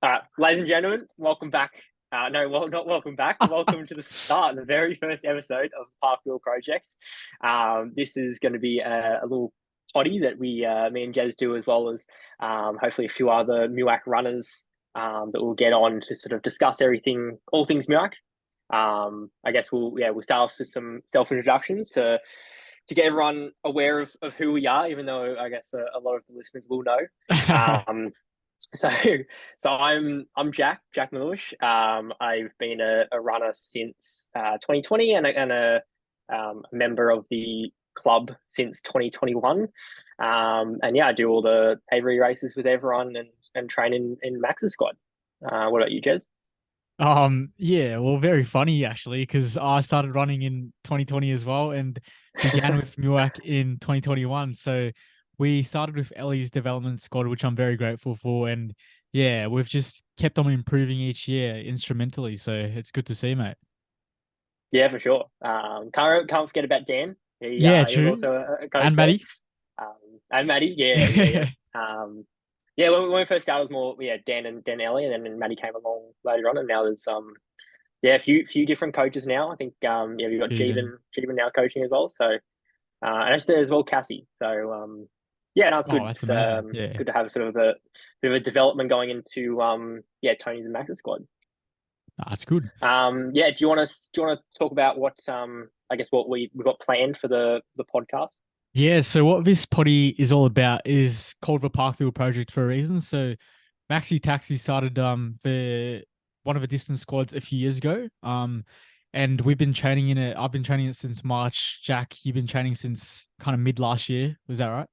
Ladies and gentlemen, welcome back. No, well, not welcome back. Welcome to the start, the very first episode of the Parkville Project. This is going to be a little potty that me and Jez do, as well as hopefully a few other MUAC runners that we'll get on to sort of discuss everything, all things MUAC. I guess we'll start off with some self introductions to get everyone aware of who we are, even though I guess a lot of the listeners will know. Um, so, so I'm Jack Milage. I've been a runner since 2020 and a member of the club since 2021. And yeah, I do all the Avery races with everyone and train in Max's squad. What about you, Jez? Yeah, well, very funny actually, because I started running in 2020 as well and began with MUAC in 2021. So we started with Ellie's development squad, which I'm very grateful for. And yeah, we've just kept on improving each year instrumentally. So it's good to see, mate. Yeah, for sure. Can't forget about Dan. Yeah, He was true. also a coach And there. Maddie. And Maddie, yeah. Yeah, when we first started, it was more Dan and Ellie, and then Maddie came along later on, and now there's a few different coaches now. I think we've got Even. Jeevan now coaching as well. So and actually as well Cassie. So yeah, no, it's Oh, good. that's It's amazing. Yeah. good to have sort of a bit of a development going into Tony's and Max's squad. That's good. Yeah, do you want to talk about what I guess what we've got planned for the podcast? Yeah, so what this potty is all about is called the Parkville Project for a reason. So Maxi Taxi started the one of the distance squads a few years ago. And we've been training in it. I've been training it since March. Jack, you've been training since kind of mid last year. Was that right?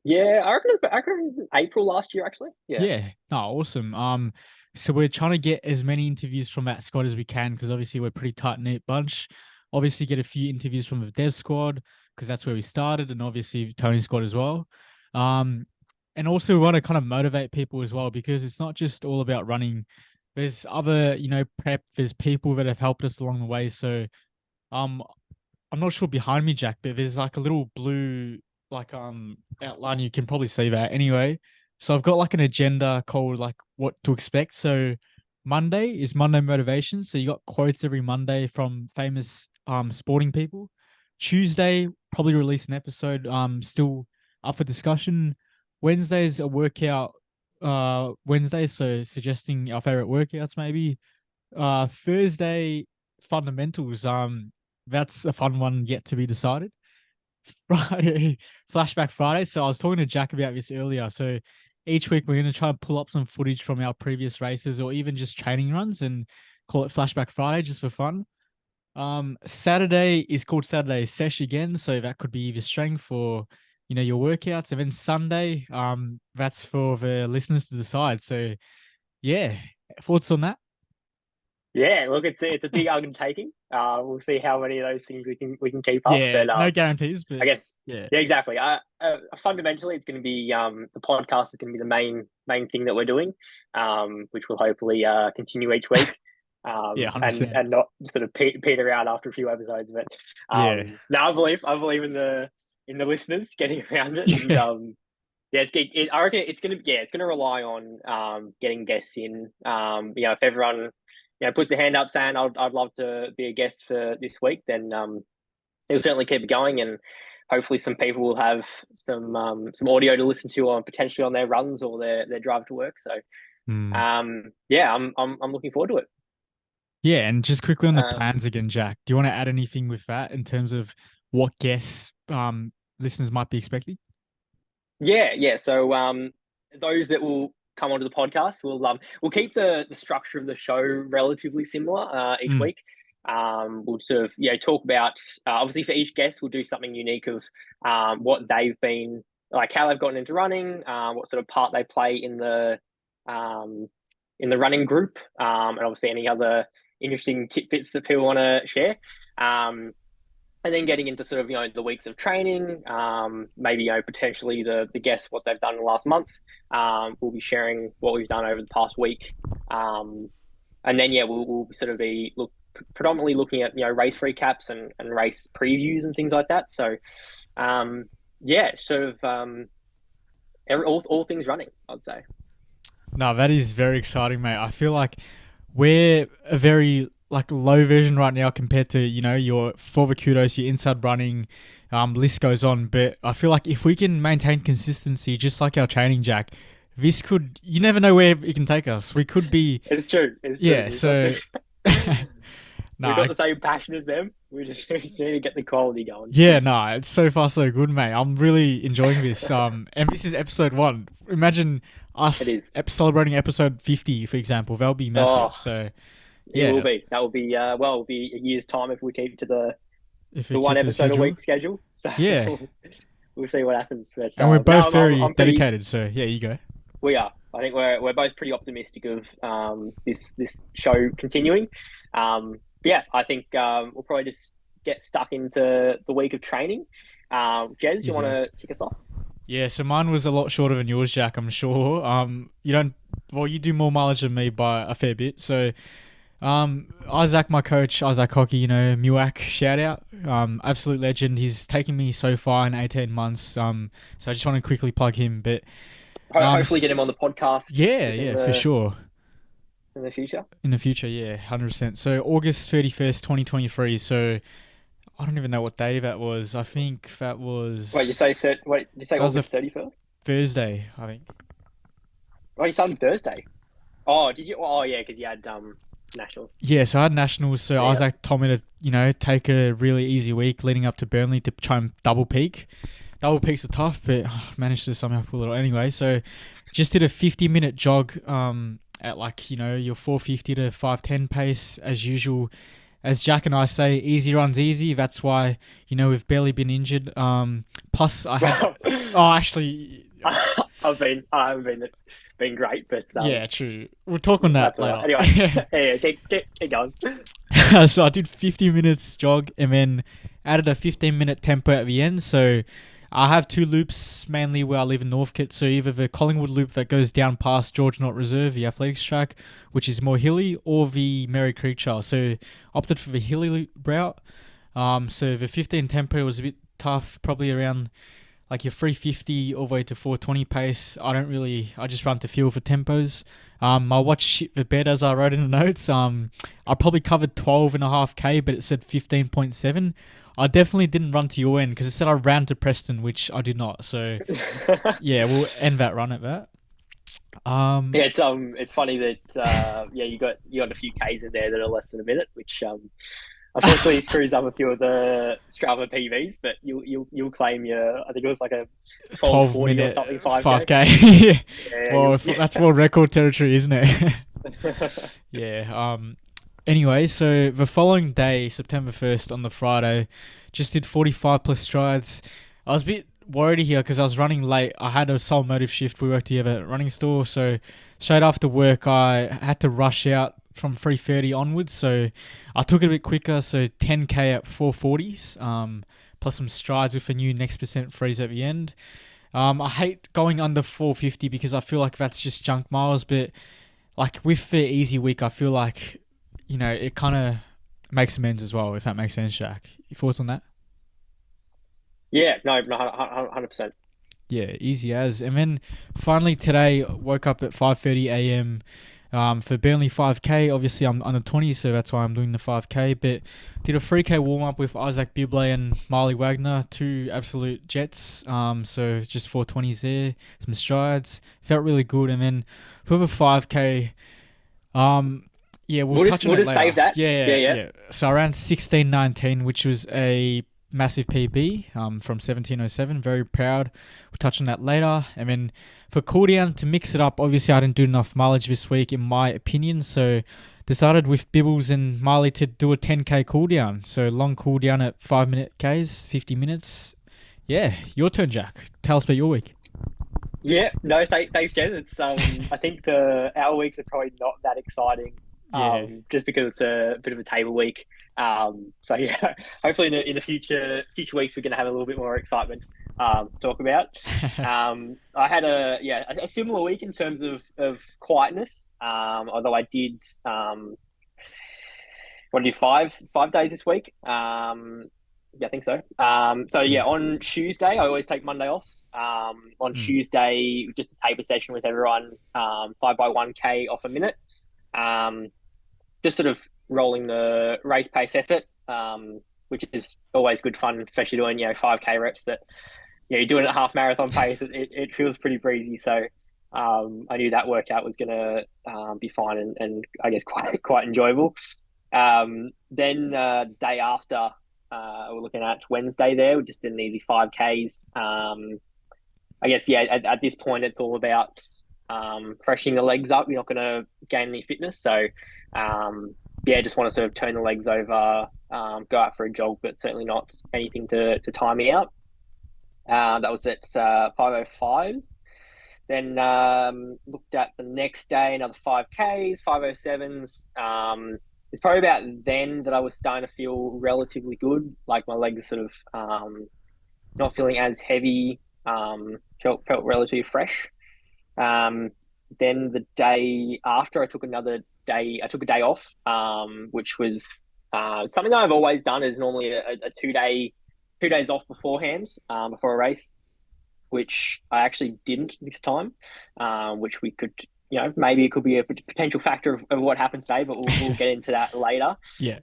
Yeah, I reckon April last year actually. Yeah. Yeah. No, awesome. So we're trying to get as many interviews from that squad as we can because obviously we're a pretty tight knit bunch. Obviously, get a few interviews from the dev squad because that's where we started, and obviously Tony's squad as well. Um, and also we want to kind of motivate people as well because it's not just all about running. There's other, prep. There's people that have helped us along the way. So, um, I'm not sure behind me, Jack, but there's like a little blue like outline. You can probably see that anyway. So I've got like an agenda called like what to expect. So Monday is Monday motivation. So you got quotes every Monday from famous sporting people. Tuesday, probably release an episode still up for discussion. Wednesday's a workout Wednesday, so suggesting our favorite workouts maybe. Thursday fundamentals. That's a fun one yet to be decided. Friday, Flashback Friday. So I was talking to Jack about this earlier. So each week we're going to try and pull up some footage from our previous races or even just training runs and call it Flashback Friday just for fun. Saturday is called Saturday Sesh again. So that could be either strength or, your workouts. And then Sunday, that's for the listeners to decide. So yeah, thoughts on that? Yeah, look, it's a big undertaking. We'll see how many of those things we can keep up. Yeah, But no guarantees, I but guess yeah. yeah, exactly. Fundamentally, it's going to be the podcast is going to be the main thing that we're doing, which will hopefully continue each week, Yeah, and 100%. and not sort of peter out after a few episodes. But Yeah. no, I believe in the listeners getting around it, and Yeah. yeah, I reckon it's gonna rely on getting guests in. If everyone puts their hand up saying I'd love to be a guest for this week, then it'll certainly keep it going, and hopefully some people will have some audio to listen to on potentially on their runs or their drive to work. So Mm. yeah, I'm looking forward to it. Yeah, and just quickly on the Um, plans again, Jack. Do you want to add anything with that in terms of what guests listeners might be expecting? yeah. So those that will come onto the podcast, we'll keep the structure of the show relatively similar each Mm. week. We'll sort of talk about obviously for each guest we'll do something unique of what they've been like, how they've gotten into running, what sort of part they play um, in the running group, and obviously any other interesting tidbits that people want to share. Um, and then getting into sort of the weeks of training, maybe potentially the guests what they've done in the last month. We'll be sharing what we've done over the past week, and then we'll sort of be predominantly looking at race recaps and race previews and things like that. So sort of all things running, I'd say. No, that is very exciting, mate. I feel like we're a very like low version right now compared to your forward kudos, your inside running, list goes on. But I feel like if we can maintain consistency, just like our training, Jack, this could you never know where it can take us. We could be It's true. It's true. yeah. So We've got nah, the same passion as them. We just need to get the quality going. yeah, nah. It's so far so good, mate. I'm really enjoying this. And this is episode 1. Imagine It us is. celebrating episode 50, for example. That'll be Oh, massive. So it will yeah, be. That will be. Well, it'll be a year's time if we keep to if we the one keep to the episode a schedule. week schedule. So Yeah, we'll see what happens. But and we're no, both very I'm pretty. dedicated. So yeah, you go. We are. I think we're both pretty optimistic of this show continuing. Yeah, I think we'll probably just get stuck into the week of training. Jez, you Yes, want yes. to kick us off? Yeah, so mine was a lot shorter than yours, Jack. I'm sure. You don't. Well, you do more mileage than me by a fair bit. So, Isaac, my coach, Isaac Hockey, MUAC, shout out. Absolute legend. He's taken me so far in 18 months. So I just want to quickly plug him. But Hopefully, get him on the podcast. yeah, for sure. In the future. In the future, yeah, 100%. So August 31st, 2023. So I don't even know what day that was. I think that was. Wait, you say was August 31st? Thursday, I think. Oh, you started Thursday. Oh, did you? Oh, yeah, because you had nationals. Yeah, so I had nationals. So Yeah. Isaac told me to, take a really easy week leading up to Burnley to try and double peak. Double peaks are tough, but managed to somehow pull it off anyway. So just did a 50-minute jog at your 450 to 510 pace as usual. As Jack and I say, easy runs easy. That's why, we've barely been injured. Plus I had oh actually I haven't been great, but yeah, true. We'll talk on that that's all later. right. Anyway, yeah, keep going. So I did 50 minutes jog and then added a 15-minute tempo at the end. So I have 2 loops mainly where I live in Northcote. So either the Collingwood loop that goes down past George Knott Reserve, the athletics track, which is more hilly, or the Merry Creek Trail. So opted for the hilly loop route. So the 15 tempo was a bit tough, probably around like your 350 all the way to 420 pace. I just run to feel for tempos. I watched shit the bed as I wrote in the notes. I probably covered 12.5k, but it said 15.7. I definitely didn't run to your end because it said I ran to Preston, which I did not. So yeah, we'll end that run at that. Yeah, it's funny that you got a few Ks in there that are less than a minute, which unfortunately screws up a few of the Strava PVs, but you'll claim I think it was like a 12:40 minute or something 5k. Yeah, Well, that's world record territory, isn't it? Yeah. Anyway, so the following day, September 1st, on the Friday, just did 45 plus strides. I was a bit worried here because I was running late. I had a sole motive shift. We worked together at a running store, so straight after work, I had to rush out from 3:30 onwards. So I took it a bit quicker. So 10k at 440s, plus some strides with a new next percent freeze at the end. I hate going under 450 because I feel like that's just junk miles. But like with the easy week, I feel like it kind of makes amends as well. If that makes sense, Jack. Your thoughts on that? Yeah, no, 100%. Yeah, easy as. And then finally today, woke up at 5:30 a.m. For Burnley 5k. Obviously, I'm under 20, so that's why I'm doing the 5k. But did a 3k warm up with Isaac Bibley and Marley Wagner, 2 absolute jets. So just 420s there, some strides. Felt really good. And then for the 5k, yeah, we'll touch on it later. Save that. Yeah. So around 16:19, which was a massive PB from 17:07. Very proud. We'll touch on that later. And then for cooldown, to mix it up, obviously I didn't do enough mileage this week, in my opinion. So decided with Bibbles and Marley to do a 10k cooldown. So long cooldown at 5-minute Ks, 50 minutes. Yeah, your turn, Jack. Tell us about your week. Yeah, no, thanks, Jez. It's I think our weeks are probably not that exciting. Just because it's a bit of a table week. So yeah, hopefully in the future weeks we're going to have a little bit more excitement to talk about. I had a similar week in terms of quietness. Although I did what did 5 days this week. Yeah, I think so. So yeah, on Tuesday I always take Monday off. on Mm. Tuesday, just a taper session with everyone, 5 by 1K off a minute. Um, just sort of rolling the race pace effort, which is always good fun, especially doing 5K reps that you're doing it at half marathon pace. It feels pretty breezy. So I knew that workout was going to be fine and I guess quite enjoyable. Then day after, we're looking at Wednesday there. We just did an easy 5Ks. I guess, yeah, at this point, it's all about freshening the legs up. You're not going to gain any fitness. So, yeah, just want to sort of turn the legs over, go out for a jog, but certainly not anything to time me out. That was at 5:05s. Then looked at the next day, another 5Ks, 5:07s. It's probably about then that I was starting to feel relatively good. Like my legs sort of not feeling as heavy. Felt relatively fresh. Then the day after, I took a day off, which was something that I've always done. Is normally a 2 days off beforehand, before a race, which I actually didn't this time, which we could, maybe it could be a potential factor of what happened today, but we'll get into that later. Yeah.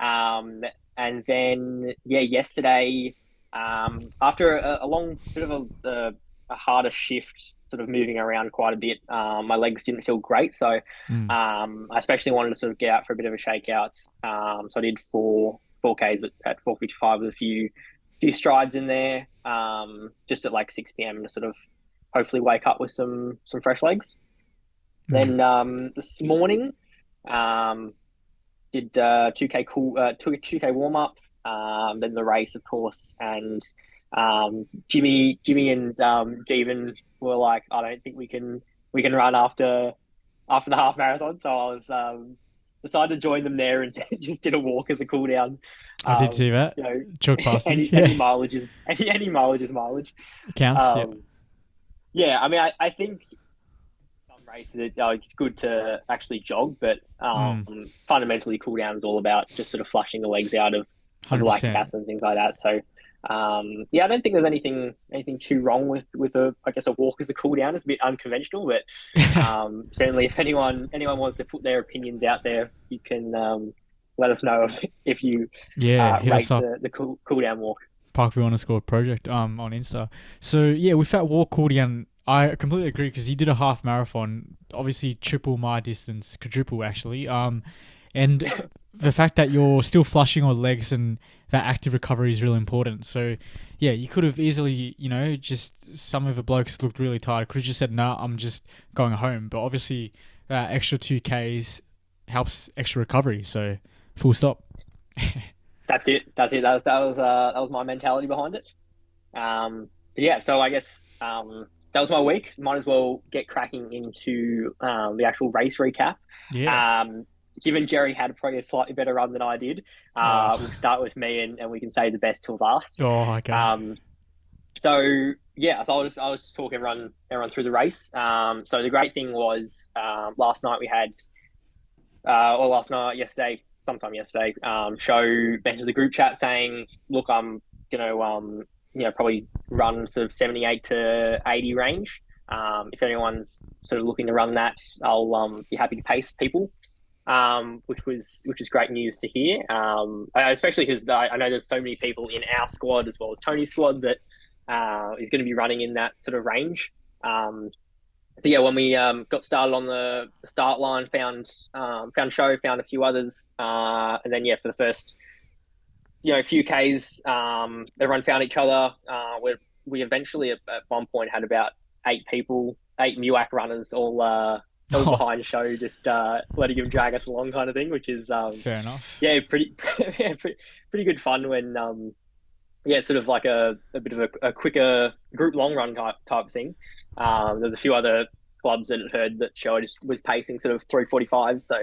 And then, yeah, yesterday, after a long bit of a harder shift, sort of moving around quite a bit, my legs didn't feel great. So I especially wanted to sort of get out for a bit of a shakeout. So I did 4Ks at 4:55 with a few strides in there, just at like 6 p.m. to sort of hopefully wake up with some fresh legs. Then this morning, did 2K warm up, then the race, of course, and Jimmy and Jeevan were like, I don't think we can run after the half marathon, so I was decided to join them there and just did a walk as a cool down. I did see that. Choke past you. Any mileage is mileage. Counts. Yeah. Yeah, I mean, I think some races it's good to actually jog, but fundamentally cool down is all about just sort of flushing the legs out of lactic acid and things like that. So yeah, I don't think there's anything too wrong with I guess a walk as a cool down. It's a bit unconventional, but certainly if anyone wants to put their opinions out there, you can let us know if you hit rate us up. the cool down walk. Parkville Project on Insta. So yeah, with that walk cool down, I completely agree because you did a half marathon, obviously triple my distance, quadruple actually. And the fact that you're still flushing your legs and that active recovery is really important. So yeah, you could have easily, just some of the blokes looked really tired. Could have just said, "Nah, I'm just going home." But obviously, that extra 2Ks helps extra recovery. So full stop. That's it. That was my mentality behind it. Yeah, so I guess that was my week. Might as well get cracking into the actual race recap. Yeah. Given Jerry had probably a slightly better run than I did, we'll start with me and we can say the best till last. Oh, okay. So yeah, so I'll just talk everyone through the race. So the great thing was last night we had, or last night, sometime yesterday, Show mentioned the group chat saying, look, I'm gonna probably run sort of 78 to 80 range. If anyone's sort of looking to run that, I'll be happy to pace people. Which is great news to hear. Especially because I know there's so many people in our squad as well as Tony's squad that is going to be running in that sort of range. So yeah, when we got started on the start line, found Show, found a few others, and then yeah, for the first few Ks, everyone found each other. We eventually at one point had about 8 MUAC runners all behind Show, just letting him drag us along, kind of thing, which is fair enough. Yeah, pretty good fun when sort of like a bit of a quicker group long run type thing. There's a few other clubs that had heard that Show just was pacing sort of 3:45, so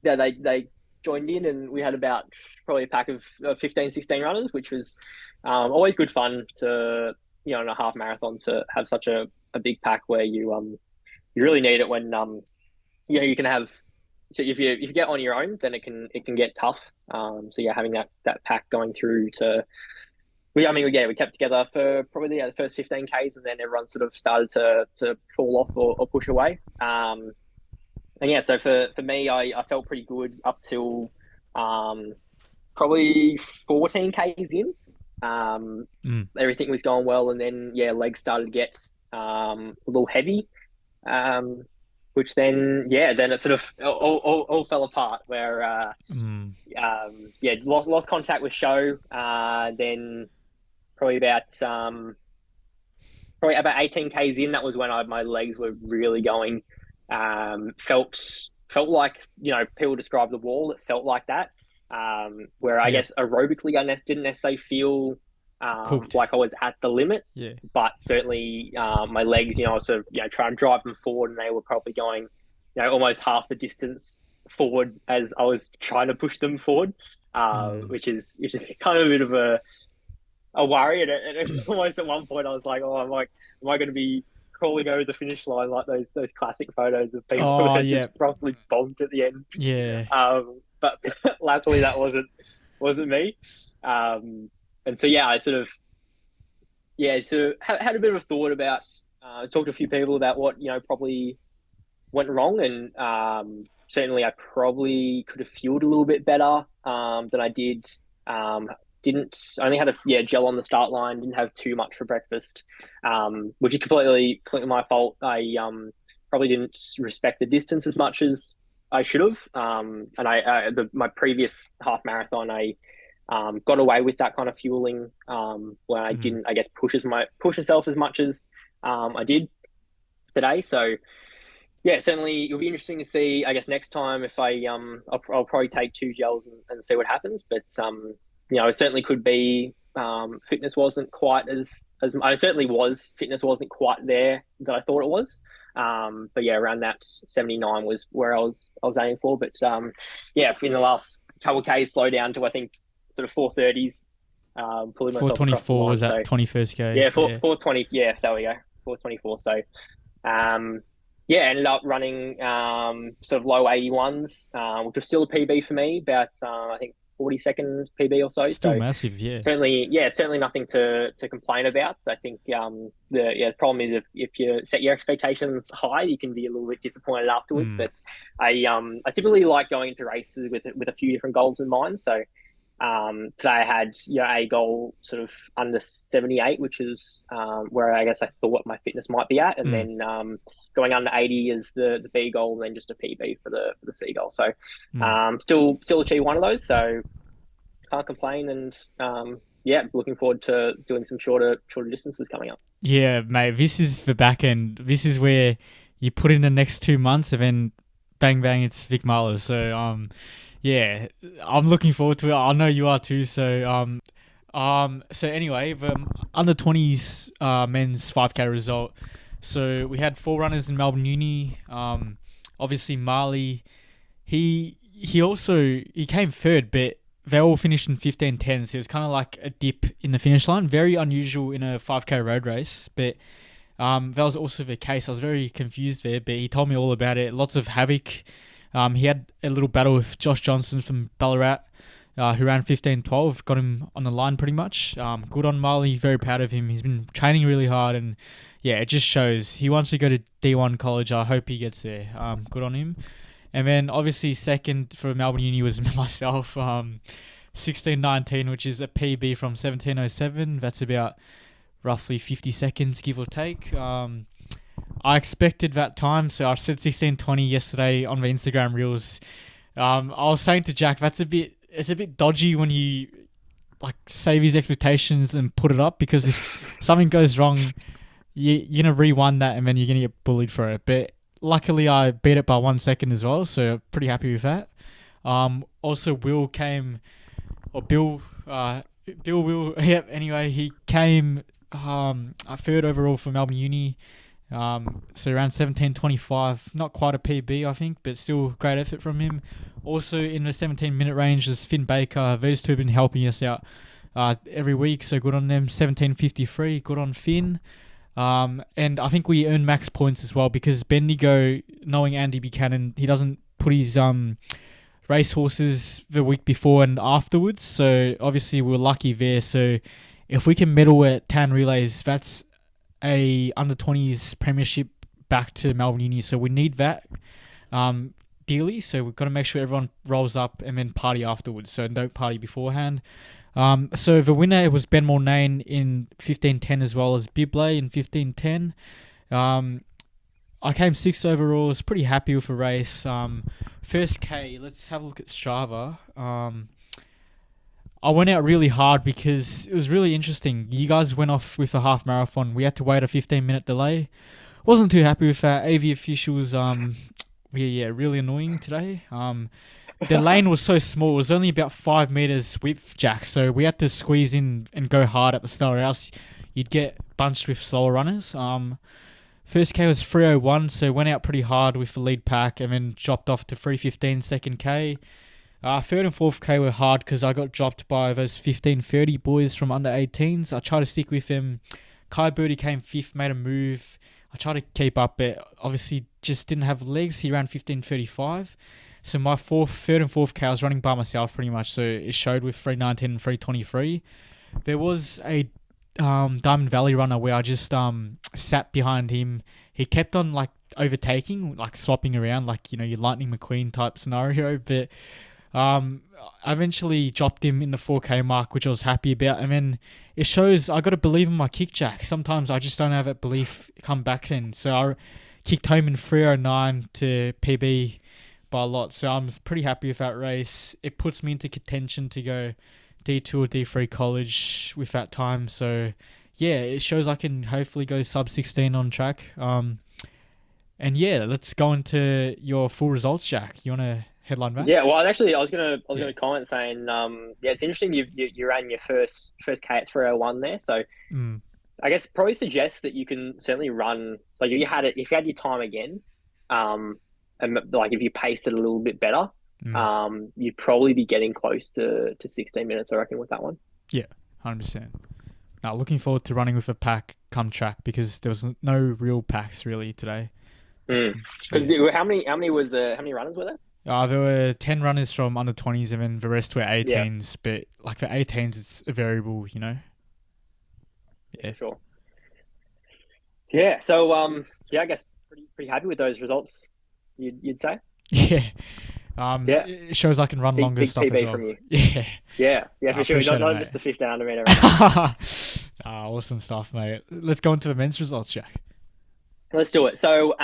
yeah, they joined in, and we had about probably a pack of 15, 16 runners, which was always good fun to in a half marathon to have such a big pack where you really need it when you can have. So if you get on your own, then it can get tough. So yeah, having that pack going through to we kept together for probably the first 15 Ks, and then everyone sort of started to fall off or push away. And yeah, so for me, I felt pretty good up till um, probably 14 Ks in. Mm. Everything was going well, and then yeah, legs started to get a little heavy, um, which then yeah, then it sort of all fell apart. Where Mm. yeah, lost contact with show. Then probably about 18 Ks in, that was when my legs were really going. Felt like, people describe the wall. It felt like that. Where I Yeah. guess aerobically, didn't necessarily feel Cooked. like I was at the limit, Yeah. but certainly my legs, I was sort of, trying to drive them forward, and they were probably going, almost half the distance forward as I was trying to push them forward, Mm. which is kind of a bit of a worry. And almost at one point, I was like, "Oh, am I going to be crawling over the finish line like those classic photos of people who Oh are yeah. just properly bonked at the end?" Yeah. But luckily, that wasn't me. And so yeah, I sort of had a bit of a thought about, talked to a few people about what probably went wrong, and certainly I probably could have fueled a little bit better than I did. Um, didn't only had a gel on the start line. Didn't have too much for breakfast, which is completely my fault. I probably didn't respect the distance as much as I should have. And my previous half marathon, I got away with that kind of fueling when I Mm. didn't, I guess, push myself as much as I did today. So yeah, certainly it'll be interesting to see. I guess next time, if I'll probably take two gels and see what happens. But it certainly could be fitness wasn't quite as I certainly was fitness wasn't quite there that I thought it was. But yeah, around that 79 was where I was aiming for. But yeah, in the last couple of Ks, slow down to I think sort of 4:30s, pulling myself across the 4:24 line. was So that 21st K. yeah, Yeah. 4:20. Yeah, there we go. 4:24. So um, yeah, ended up running sort of low 81s, which was still a PB for me, about I think 40-second PB or so. Still So massive. Yeah. certainly nothing to complain about. So I think the problem is if you set your expectations high, you can be a little bit disappointed afterwards. Mm. But I typically like going into races with a few different goals in mind. So today I had a goal sort of under 78, which is where I guess I thought my fitness might be at, and Mm. then going under 80 is the B goal, and then just a PB for the C goal. So Mm. still achieve one of those. So can't complain, and yeah, looking forward to doing some shorter distances coming up. Yeah, mate. This is the back end. This is where you put in the next 2 months, and then bang bang, it's Vic Marler. So yeah, I'm looking forward to it. I know you are too. So anyway, the under 20s men's 5K result. So we had 4 runners in Melbourne Uni. Obviously Marley, he came third, but they all finished in 15:10. So it was kind of like a dip in the finish line. Very unusual in a 5K road race, but that was also the case. I was very confused there, but he told me all about it. Lots of havoc. He had a little battle with Josh Johnson from Ballarat, who ran 15:12, got him on the line pretty much. Good on Marley, very proud of him. He's been training really hard, and yeah, it just shows he wants to go to D1 college. I hope he gets there. Good on him. And then obviously second for Melbourne Uni was myself, 16:19, which is a PB from 17:07. That's about roughly 50 seconds, give or take. I expected that time, so I said 16:20 yesterday on the Instagram reels. I was saying to Jack, it's a bit dodgy when you like say these expectations and put it up, because if something goes wrong, you're gonna rewind that and then you're gonna get bullied for it. But luckily, I beat it by 1 second as well, so pretty happy with that. Also, Will came, or Bill, Bill Will. Yep. Anyway, he came a third overall for Melbourne Uni. So around 17:25, not quite a PB I think, but still great effort from him. Also in the 17-minute range is Finn Baker. Those two have been helping us out every week, so good on them. 17:53, good on Finn. And I think we earned max points as well, because Bendigo, knowing Andy Buchanan, he doesn't put his race horses the week before and afterwards, so obviously we're lucky there. So if we can medal at tan relays, that's a under 20s premiership back to Melbourne Uni. So we need that dearly. So we've got to make sure everyone rolls up and then party afterwards. So don't party beforehand. So the winner was Ben Mornane in 15:10 as well as Bibley in 15:10. I came 6th overall. I was pretty happy with the race. First K, let's have a look at Strava. I went out really hard because it was really interesting. You guys went off with a half marathon. We had to wait a 15-minute delay. Wasn't too happy with that. AV officials, really annoying today. The lane was so small. It was only about 5 meters width, Jack. So we had to squeeze in and go hard at the start, or else you'd get bunched with slower runners. First K was 3:01, so went out pretty hard with the lead pack, and then dropped off to 3:15 second K. Third and fourth K were hard because I got dropped by those 15:30 boys from under 18s. I tried to stick with him. Kai Birdie came 5th, made a move. I tried to keep up, but obviously just didn't have legs. He ran 15:35. So my third and fourth K, I was running by myself pretty much. So it showed with 3:19 and 3:23. There was a Diamond Valley runner where I just sat behind him. He kept on like overtaking, like swapping around, like, you know, your Lightning McQueen type scenario. But I eventually dropped him in the 4K mark, which I was happy about. And then it shows I got to believe in my kick, Jack. Sometimes I just don't have that belief come back in. So I kicked home in 3:09 to PB by a lot. So I'm pretty happy with that race. It puts me into contention to go D2 or D3 college with that time. So yeah, it shows I can hopefully go sub 16 on track. And yeah, let's go into your full results, Jack. You want to headline that? Yeah, well, actually, I was gonna comment saying, it's interesting you ran your first K at 3:01 there. So I guess probably suggests that you can certainly run, like if you had your time again, and like if you paced it a little bit better, you'd probably be getting close to 16 minutes, I reckon, with that one. Yeah, 100%. Now, looking forward to running with a pack come track because there was no real packs really today. Because how many runners were there? There were 10 runners from under 20s and then the rest were 18s. Yeah. But like for 18s, it's a variable, you know? Yeah, sure. Yeah, so I guess pretty happy with those results, you'd say? Yeah. It shows I can run longer stuff PB as well. From you. Yeah, for sure. Not just the 1500 meter. Awesome stuff, mate. Let's go into the men's results, Jack. Let's do it. So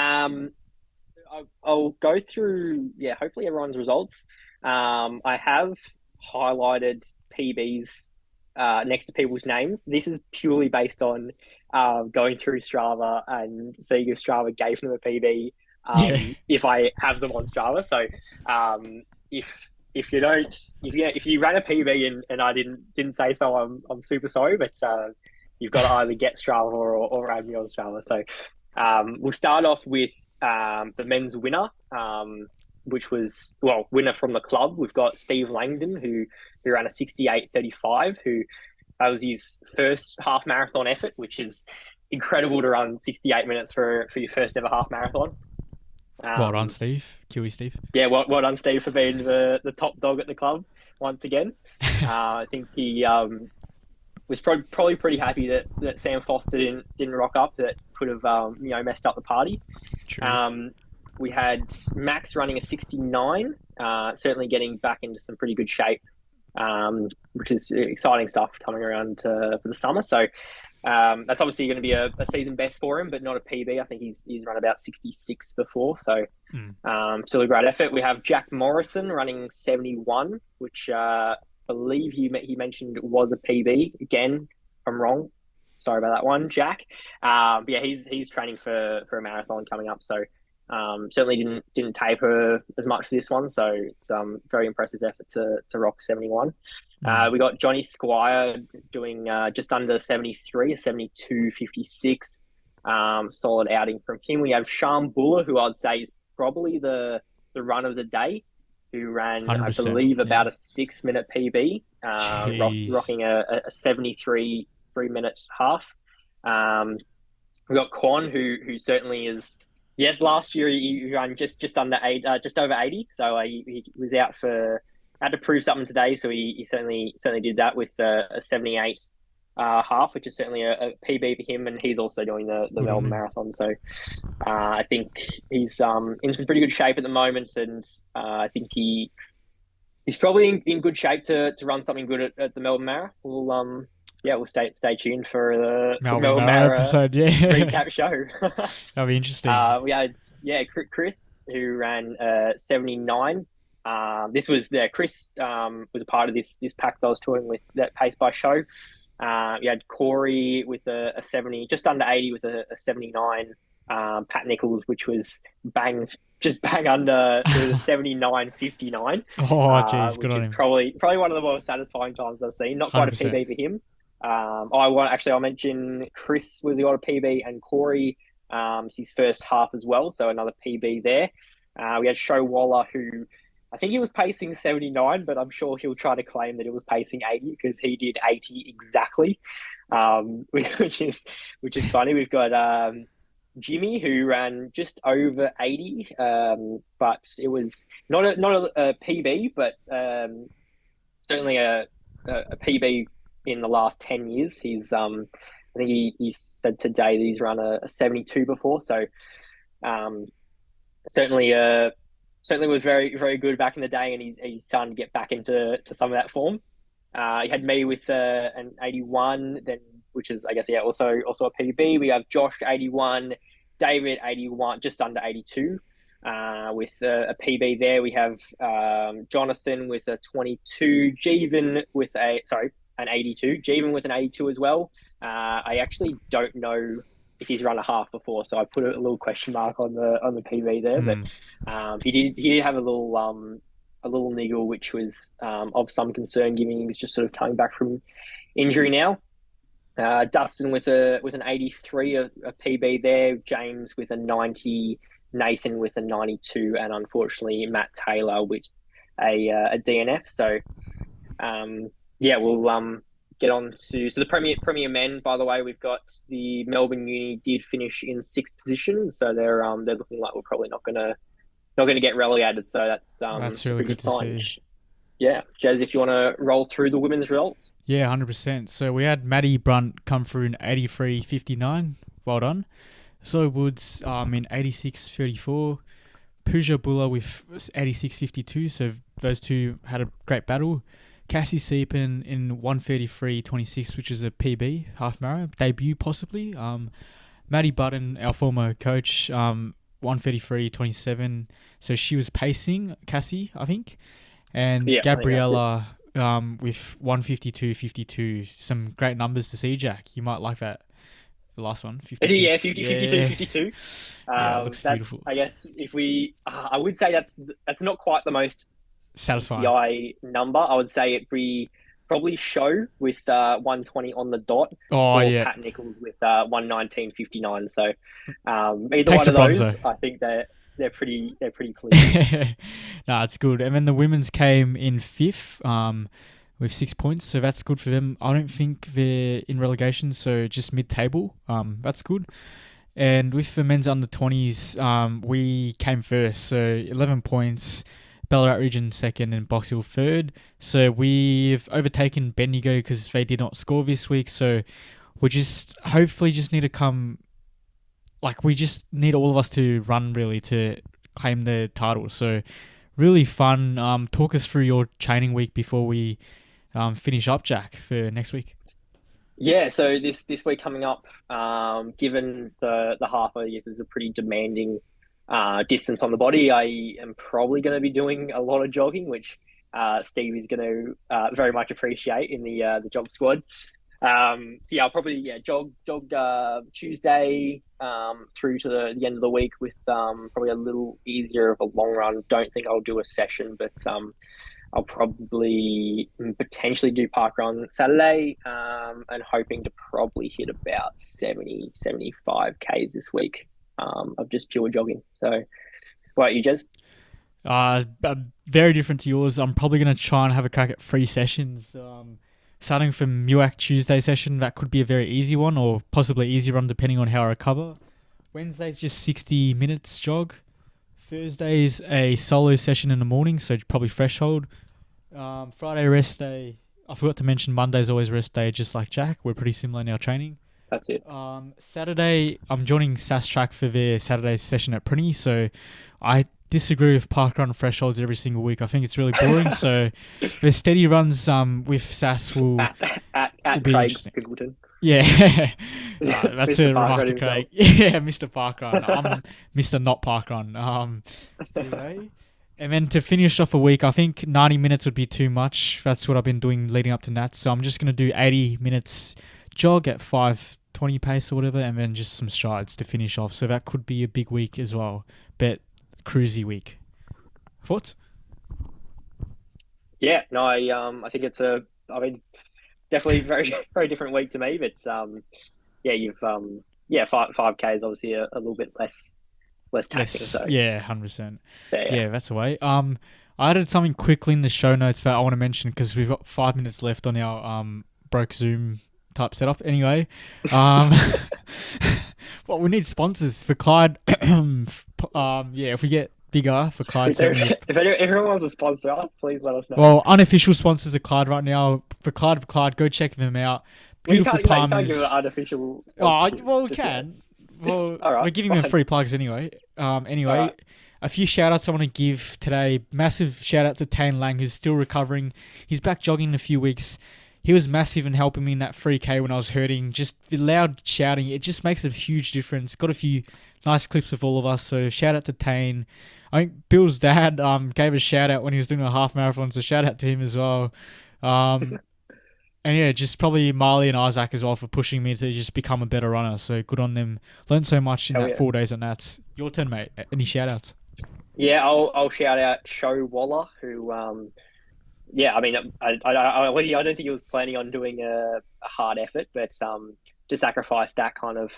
I'll go through, hopefully everyone's results. I have highlighted PBs next to people's names. This is purely based on going through Strava and seeing if Strava gave them a PB. If I have them on Strava. So if you ran a PB and I didn't say so, I'm super sorry, but you've got to either get Strava or add me on Strava. So we'll start off with the men's winner, which was, winner from the club. We've got Steve Langdon, who ran a 68:35, who that was his first half marathon effort, which is incredible to run 68 minutes for your first ever half marathon. Well done, Steve. Kiwi Steve. Yeah, well done, Steve, for being the top dog at the club once again. I think he was probably pretty happy that Sam Foster didn't rock up. That could have messed up the party. True. We had Max running a 69, certainly getting back into some pretty good shape, which is exciting stuff coming around for the summer. So that's obviously going to be a season best for him, but not a PB. I think he's run about 66 before, so still a great effort. We have Jack Morrison running 71, which I believe he mentioned was a PB. Again, if I'm wrong, sorry about that one, Jack. But yeah, he's training for a marathon coming up, so certainly didn't taper as much for this one. So it's very impressive effort to rock 71. We got Johnny Squire doing just under 73, a 72:56. Solid outing from him. We have Sham Buller, who I'd say is probably the run of the day, who ran, I believe, about a 6-minute PB, rocking a 73 3-minute half. We got Quan, who certainly is. Yes, last year he ran just under just over 80. So he was out had to prove something today. So he certainly did that with a 78 half, which is certainly a PB for him, and he's also doing the Good on Melbourne him. Marathon. So I think he's in some pretty good shape at the moment, and I think he's probably in good shape to run something good at the Melbourne Mara. We'll stay tuned for the Melbourne Melbourne Mara Mara episode, yeah. recap show. That'll be interesting. We had Chris who ran 79. This was Chris was a part of this pack that I was touring with, that Pace by Show. We had Corey with a 70, just under 80 with a 79. Pat Nichols, which was just bang under. It was a 79.59, Oh, geez, good which on is him. probably one of the more satisfying times I've seen. Not quite a 100%. PB for him. I'll mention Chris was got a PB, and Corey, it's his first half as well, so another PB there. We had Show Waller, who I think he was pacing 79, but I'm sure he'll try to claim that it was pacing 80 because he did 80 exactly, which is funny. We've got Jimmy, who ran just over 80, but it was not a PB, but certainly a PB in the last 10 years. I think he said today that he's run a 72 before, so um, certainly certainly was very very good back in the day, and he's starting to get back into some of that form. He had me with an 81, then, which is, I guess, also a PB. We have Josh 81, David 81, just under 82. With a PB there, we have Jonathan with a 22, Jeevan with an 82, Jeevan with an 82 as well. I actually don't know if he's run a half before, so I put a little question mark on the PB there. But he did have a little niggle, which was of some concern, given he was just sort of coming back from injury now. Dustin with an 83, a PB there. James with a 90. Nathan with a 92, and unfortunately Matt Taylor with a DNF. So we'll get on to the Premier Men. By the way, we've got the Melbourne Uni did finish in 6th position, so they're looking like we're probably not gonna get relegated. So that's That's a really pretty good good to sign. see. Yeah, Jez, if you want to roll through the women's results. Yeah, 100%. So we had Maddie Brunt come through in 83.59. Well done. Zoe Woods in 86.34. Pooja Bulla with 86.52. So those two had a great battle. Cassie Seepin in 133.26, which is a PB, half marathon, debut possibly. Maddie Button, our former coach, 133.27. So she was pacing Cassie, I think. And Yeah, Gabriella with 152.52. Some great numbers to see, Jack. You might like that. The last one, 52. Yeah, 52. Yeah, it looks beautiful. I guess if I would say that's not quite the most Satisfying. PI number. I would say it'd be probably Show with 120 on the dot, or Pat Nichols with 119.59. So either Takes one of bronze, those, though. I think they're pretty clear. No, it's good. And then the women's came in 5th with 6 points, so that's good for them. I don't think they're in relegation, so just mid-table. That's good. And with the men's under 20s, we came first, so 11 points. Ballarat region 2nd and Box Hill 3rd. So we've overtaken Bendigo because they did not score this week. So we hopefully need to come. We just need all of us to run really to claim the title. So really fun. Talk us through your training week before we finish up, Jack, for next week. Yeah, so this week coming up, given the half, I guess, is a pretty demanding distance on the body, I am probably going to be doing a lot of jogging, which Steve is going to very much appreciate in the job squad. I'll probably jog Tuesday through to the end of the week with probably a little easier of a long run. Don't think I'll do a session, but I'll probably potentially do parkrun Saturday, and hoping to probably hit about 75 Ks this week of just pure jogging. So what about you, Jez? Very different to yours. I'm probably going to try and have a crack at 3 sessions. Starting from MUAC Tuesday session, that could be a very easy one, or possibly easy run depending on how I recover. Wednesday's just 60 minutes jog. Thursday's a solo session in the morning, so probably threshold. Friday rest day, I forgot to mention Monday's always rest day, just like Jack. We're pretty similar in our training. That's it. Saturday, I'm joining SAS Track for their Saturday session at Prinny, so I disagree with parkrun thresholds every single week. I think it's really boring. So the steady runs with SAS will be Craig interesting. Pickleton. Yeah, that's Mr. a remark to Parkrun Craig. Yeah, Mr. Parkrun. I'm Mr. Not Parkrun. Anyway. And then to finish off a week, I think 90 minutes would be too much. That's what I've been doing leading up to Nats. So I'm just going to do 80 minutes jog at 5:20 pace or whatever, and then just some strides to finish off. So that could be a big week as well. But cruisy week. Thoughts? Yeah, no, I think it's definitely very very different week to me, but yeah, you've 5K is obviously a little bit less taxing. Yes, So yeah, 100%. yeah. Yeah, that's the way. I added something quickly in the show notes that I want to mention because we've got 5 minutes left on our broke Zoom type setup. Anyway, well, we need sponsors for Clyde. If we get bigger for Clyde, If everyone wants to sponsor us, please let us know. well, unofficial sponsors of Clyde right now. For Clyde, go check them out. Beautiful you palmers. can't give an unofficial. Oh, well, we just can. Well, all right, we're giving them fine. free plugs anyway. Anyway, Alright. a few shout outs I want to give today. Massive shout out to Tane Lang, who's still recovering. He's back jogging in a few weeks. He was massive in helping me in that 3K when I was hurting. Just the loud shouting, it just makes a huge difference. Got a few nice clips of all of us, so shout out to Tane. I think Bill's dad gave a shout out when he was doing a half marathon, so shout out to him as well. And yeah, just probably Marley and Isaac as well for pushing me to just become a better runner. So good on them. Learned so much in Hell that yeah. 4 days and that's your turn, mate. Any shout outs? Yeah, I'll shout out Show Waller, who I mean, I don't think he was planning on doing a hard effort, but to sacrifice that kind of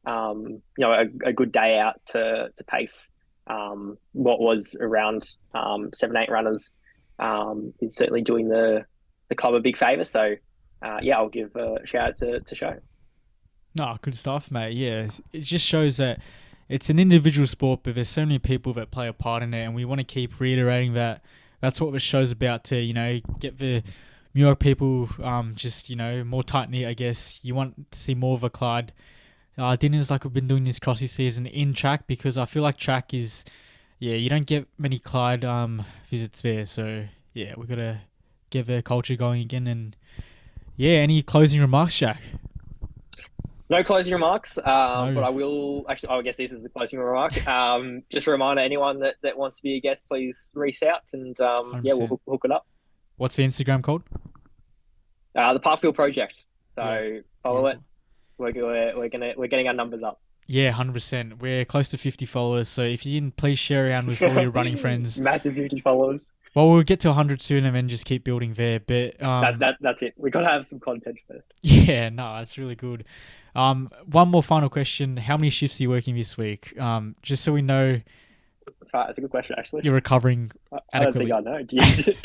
a good day out to pace what was around 7-8 runners is certainly doing the club a big favour. So I'll give a shout out to Show. No, good stuff, mate. Yeah, it just shows that it's an individual sport, but there's so many people that play a part in it, and we want to keep reiterating that. That's what the show's about to, get the MUAC people just, more tight-knit, I guess. You want to see more of a Clyde. Dinners like we've been doing this crossy season in track because I feel like track is, you don't get many Clyde visits there. So, yeah, we've got to get the culture going again. And, any closing remarks, Jack? No closing remarks, No. but I will actually. I guess this is a closing remark. Just a reminder, anyone that wants to be a guest, please reach out and we'll hook it up. What's the Instagram called? The Parkville Project. So Yeah, follow it. beautiful. We're getting our numbers up. Yeah, 100%. We're close to 50 followers, so if you can, please share around with all your running friends. Massive 50 followers. Well, we'll get to 100 soon and then just keep building there. But That's it. We got to have some content first. yeah, no, that's really good. One more final question. How many shifts are you working this week? Just so we know That's a good question, actually. you're recovering I don't think adequately. I know. Do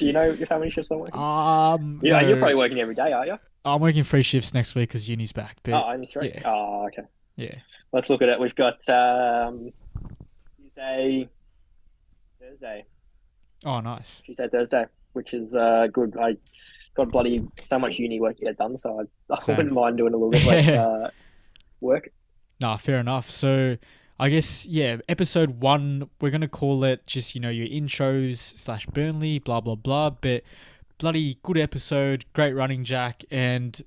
you know how many shifts I'm working? No, You're probably working every day, are you? I'm working 3 shifts next week because uni's back. But Only 3. yeah. Oh, okay. Yeah. Let's look at it. We've got Tuesday, Thursday. Oh, nice. Tuesday, Thursday, which is good. I got bloody so much uni work to get done, so I Same. wouldn't mind doing a little bit less work. Nah, fair enough. So I guess, episode 1, we're going to call it just, your intros / Burnley, blah, blah, blah. But bloody good episode. Great running, Jack. And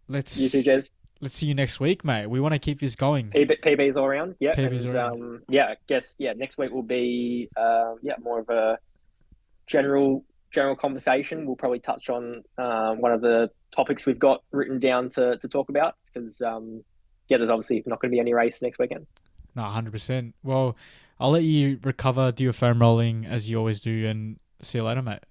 let's You too, Jez. see you next week, mate. We want to keep this going. PBs all around. Yeah. PBs and, all around. I guess, next week will be, more of a general conversation. We'll probably touch on one of the topics we've got written down to talk about because, there's obviously not going to be any race next weekend. No, 100%. Well, I'll let you recover, do your foam rolling as you always do, and see you later, mate.